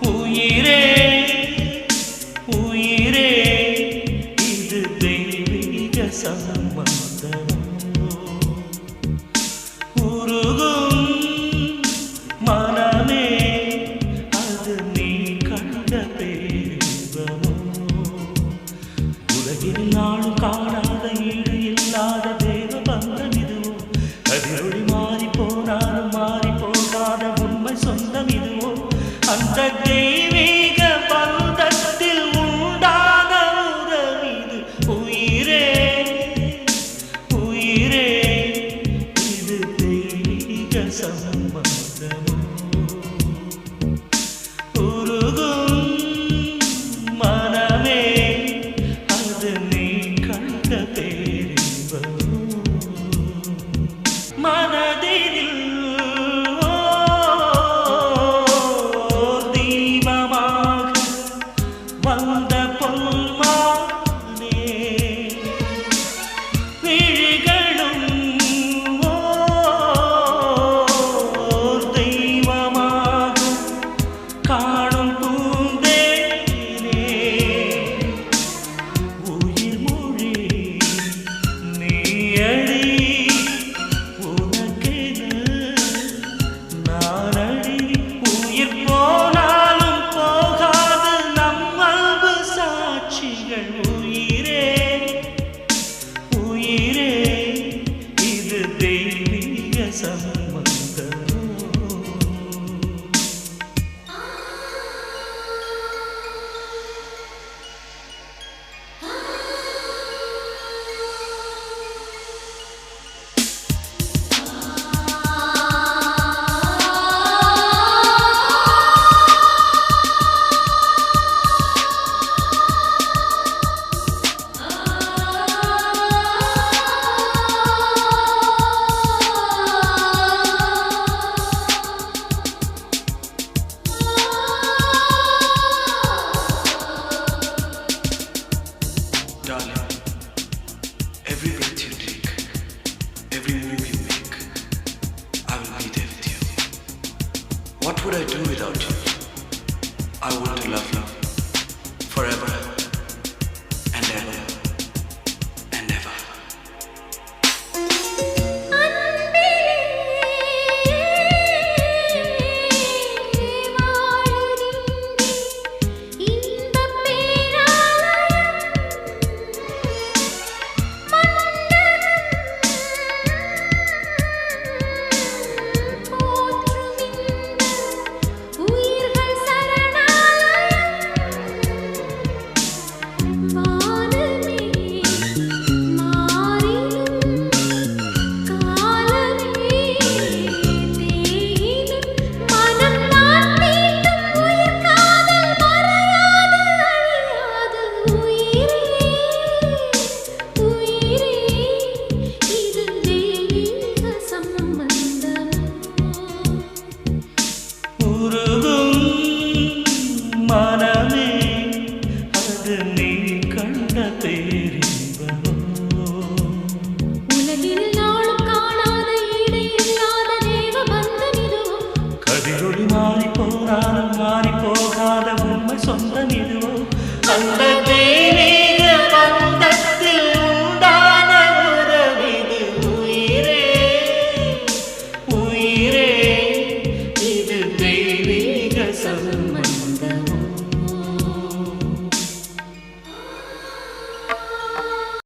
உயிரே உயிரே இது தெய்வீக சம்பந்தம். உருகும் மனமே அது நீ கண்ட பேரின்பமோ. உலகில் நாளும் காணாத ஈடு இல்லாத தேவ பந்தம் இதுவோ. கதிரொளி மாறி போனாலும் மாறி போகாத உண்மை சொந்தம் இதுவோ. அந்த தெய்வீக பந்தத்தில் உண்டான உறவிது. உயிரே உயிரே இது தெய்வீக சம்பந்தமோ. உருகும் மனமே அது நீ கண்ட பேரின்பமோ. மனதில் வந்த பொன்மானே விழிகளும் ஓர் தெய்வமாக காணும் பூந்தேனே. உயிர் மொழி நீயடி உனக்கென நானடி. உயிர் போனாலும் போகாது நம் அன்பு சாட்சிகள். உயிரே உயிரே இது தெய்வீக சம்பந்தம். Darling, every breath you take, every move you make, I will be there with you. What would I do without you? I want to love you forever and ever and ever. மனமே அது நீ கண்ட பேரின்பமோ. உலகில் நாளும் காணாத ஈடு இல்லாத தேவ பந்தம் இதுவோ. கதிரொளி மாறி போனாலும் மாறி போகாத உண்மை சொந்தம் இதுவோ. அந்த